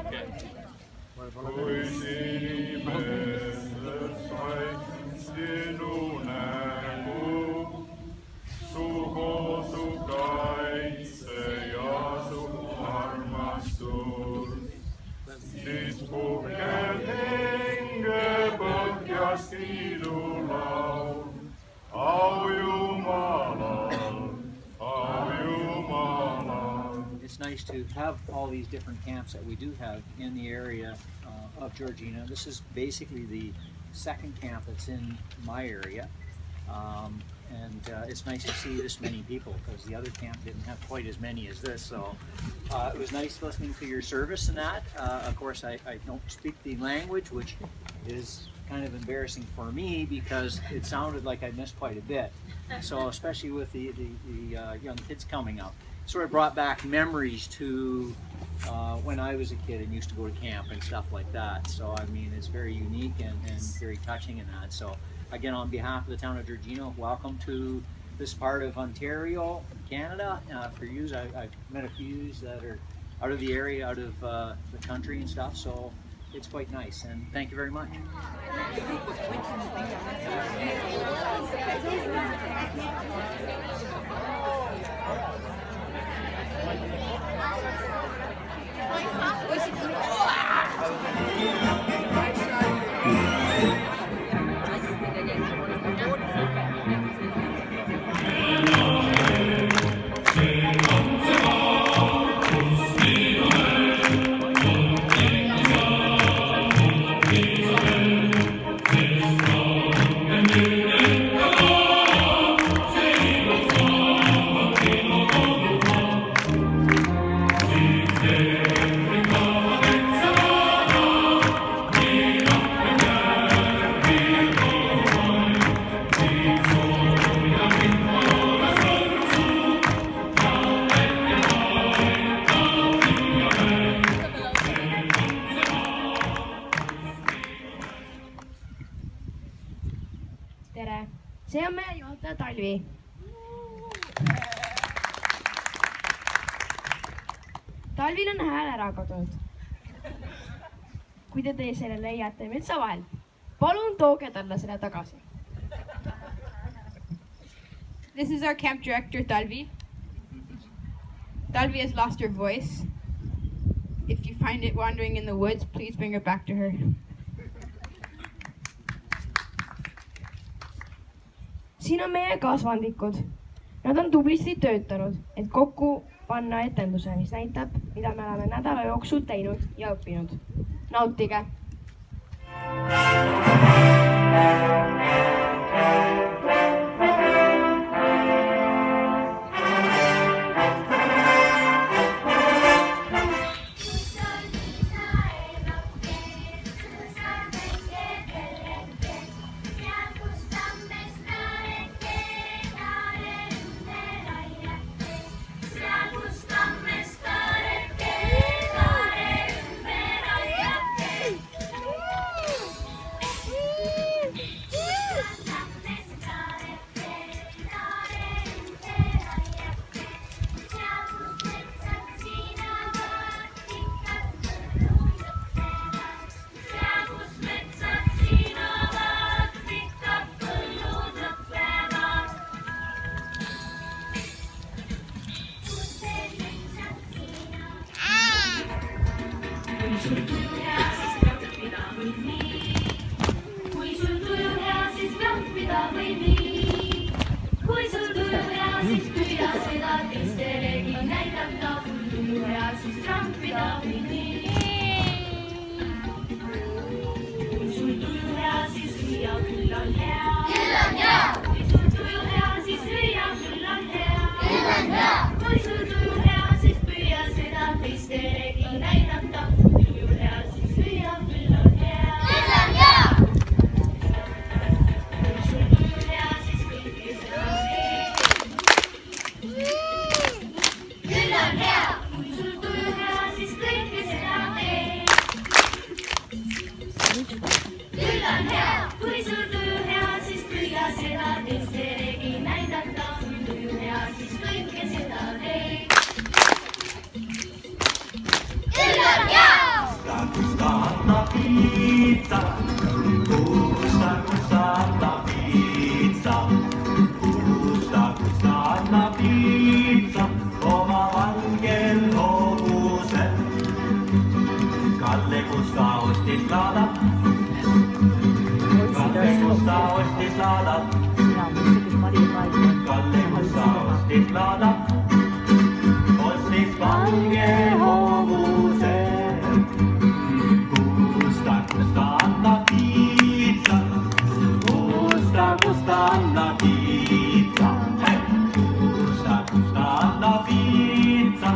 kui inimesed said sinu nägu, su kodu kaitse ja su armastus, siis puhkeb hinge põhjas kiidulaul. Au Jumalal, au Jumalal. It's nice to have all these different camps that we do have in the area of Georgina. This is basically the second camp that's in my area. It's nice to see this many people because the other camp didn't have quite as many as this. So it was nice listening to your service and that. Of course, I don't speak the language, which is kind of embarrassing for me because it sounded like I missed quite a bit. So especially with the young kids coming up, sort of brought back memories to when I was a kid and used to go to camp and stuff like that. So I mean, it's very unique and very touching in that. So again, on behalf of the town of Georgina, welcome to this part of Ontario, Canada. For you, I've met a few that are out of the area, out of the country and stuff. So it's quite nice, and thank you very much. Tere, see on meie juhataja Talvi. Talvil on hääl ära kadunud. Kui te selle leiate metsa vahel, palun tooge talle selle tagasi. This is our camp director, Talvi. Talvi has lost her voice. If you find it wandering in the woods, please bring it back to her. Siin on meie kasvandikud. Nad on tublisti töötanud, et kokku panna etenduse, mis näitab, mida me oleme nädala jooksul teinud ja õppinud. Nautige! Kui sul tuju hea, siis trahvida või nii. Kui sul tuju hea, siis püüa seda teistelegi näidata. Kui tuju hea, siis trahvida või nii. Kui sul tuju hea, siis lüüa, küll on hea. Küll on hea! Kui sul tuju hea, siis lüüa, küll on hea. Küll on hea! Kui sul tuju hea, siis püüa seda teistelegi näidata. Kui tuju hea, siis pizza. Gusta la pizza. Gusta la pizza. Oma valgel hobusel. Kalle Kusta ostis laada. Kalle Kusta ostis laada. Kalle Kusta ostis laada. Ostis valge hobuse. Gusta anna pizza. Gusta anna pizza. Hey! Gusta anna pizza.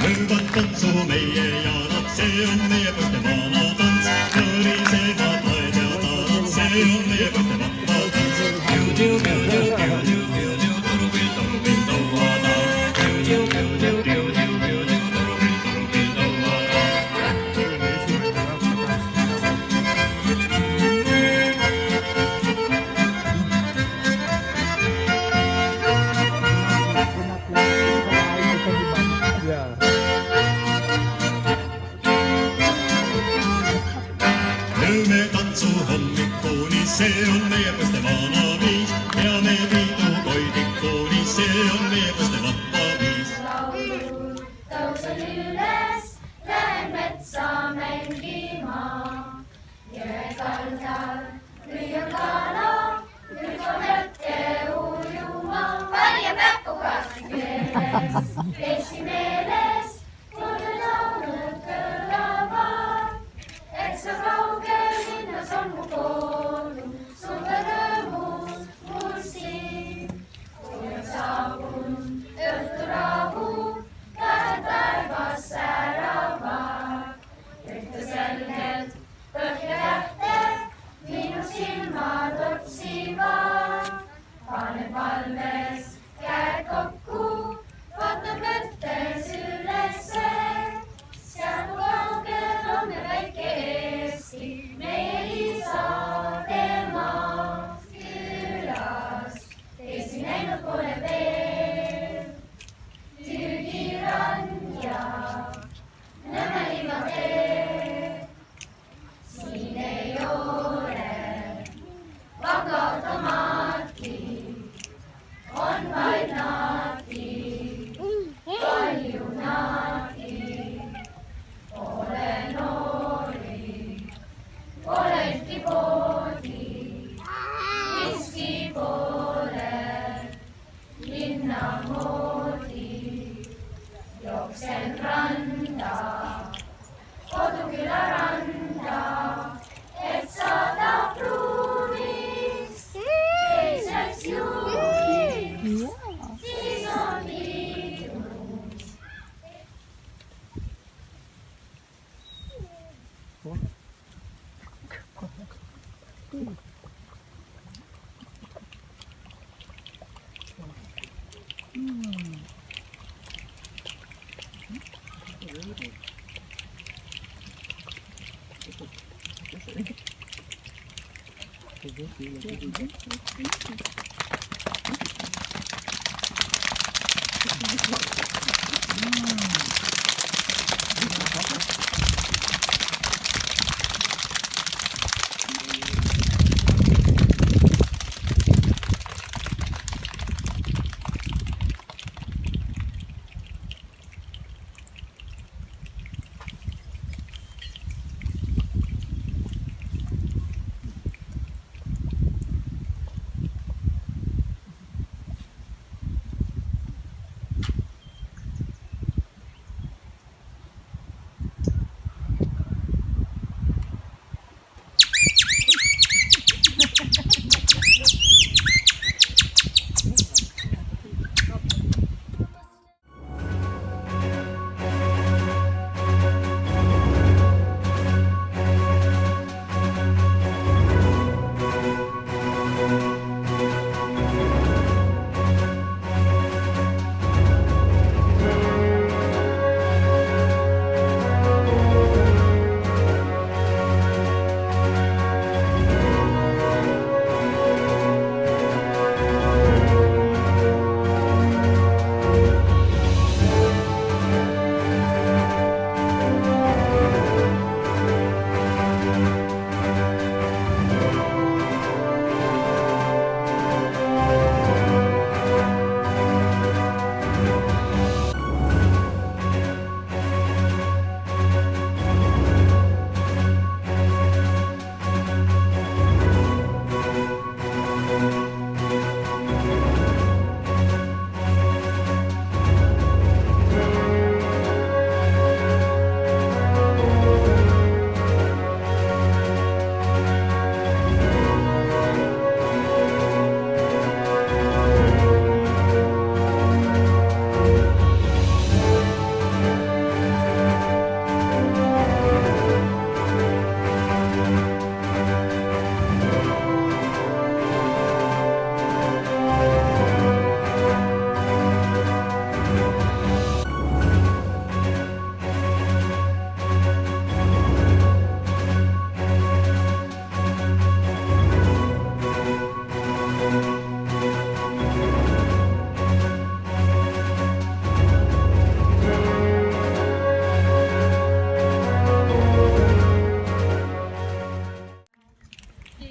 Hõõvad tantsu meie jalad, see on meie põste vana tants. Kõrisevad laed ja talad, see on meie põste vana tants. Piu-tiu, piu-tiu, piu-tiu, piu-tiu, turupill, turupill, tõuada. Piu-tiu, piu-tiu, piu-tiu, piu-tiu, turupill, turupill, tõuada. Lõime tantsu hommikuni, see on meie põste vana viis. Peame pidu koidikuni, see on meie põste vana viis. laulud tõusen üles, lähen metsa mängima. Jõe kaldal lüüan kala, hüppan vette ujuma. Palju näpukas meeles, Eesti meeles, mulle laulud kõlavad. Et sa kaugel linnas on mu kodu, suve rõõmus mul siin. Kui on saabunud õhturahu, käed taevas säravad. Ühte selgelt põhjatähte minu silmad otsivad. Panen palves käed kokku, vaatan mõttes ülesse. Seal kaugel on me väike Eesti, meie isademaa külas. Eesti näinud pole veel, Türgi ja Nõmmeliiva tee. Siin ei ole pangaautomaati, on vaid naati, palju naati. Pole noori, pole ühtki poodi, miski pole linna moodi. Jooksen randa, koduküla randa, et saada pruuniks teiseks juuniks. Siis on ilus.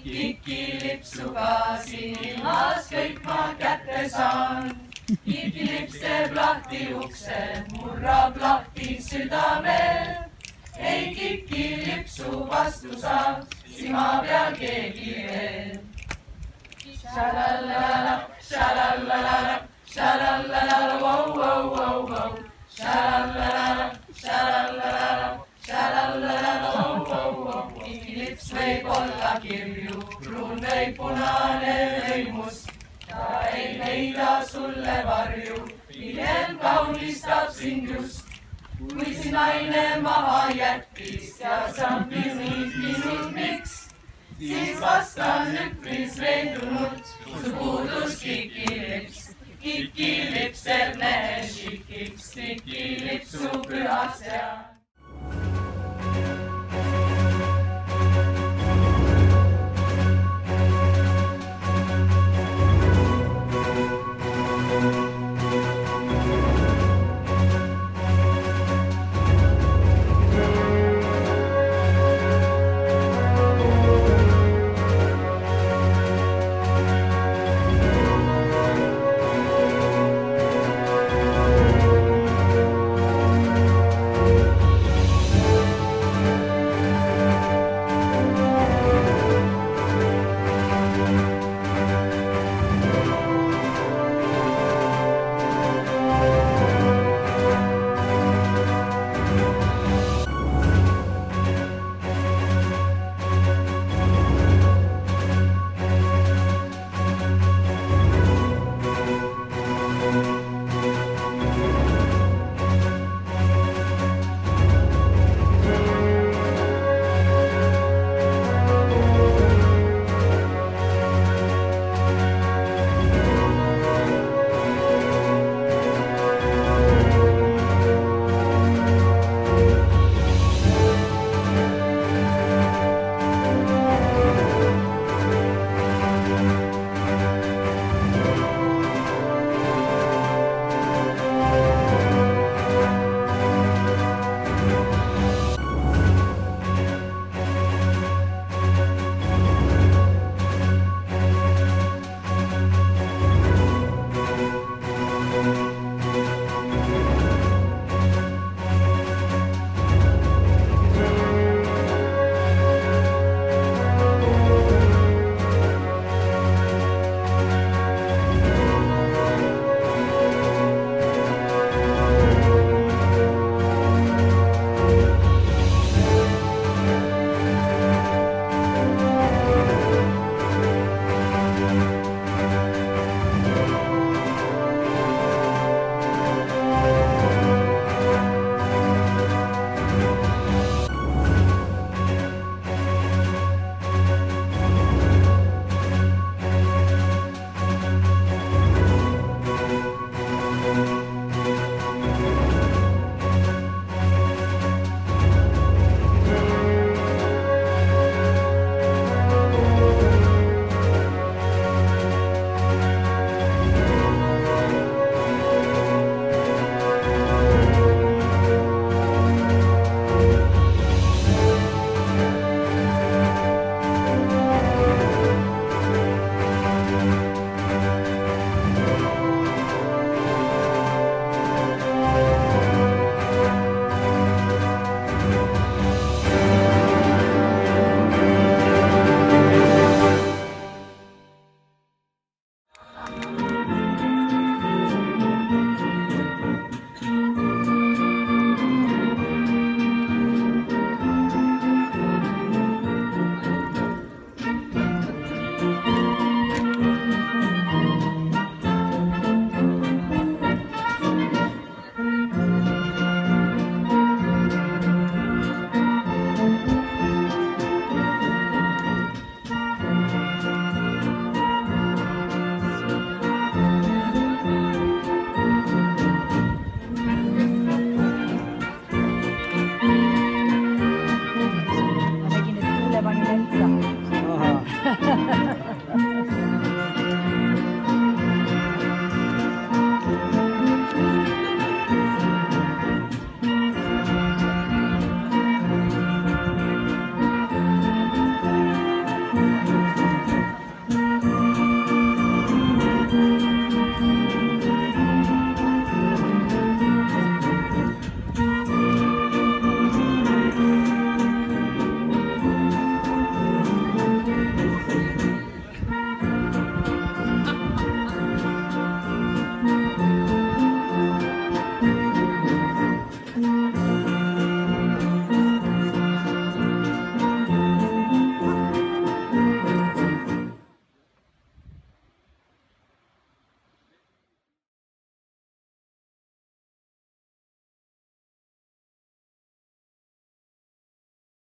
kikilipsuga siin ilmas kõik ma kätte saan. Kikilips teeb lahti ukse, murrab lahti südame. Ei kikilipsu vastu saab, silma peal keegi veel. Shalalala, shalalala, shalalala, wow, wow, wow, wow. Shalalala, shalalala, shalalala, wow, wow, wow. Kikilips võib olla kirju, pruun või punane või must. Ta ei leida sulle varju, pigem kaunistab sind just. Kui si naine maha jättis ja sa küsinud miks, siis vastan üpris veendunult, su puudus kikilips. Kikilips teeb mehe šikiks, kikilips su pühas ja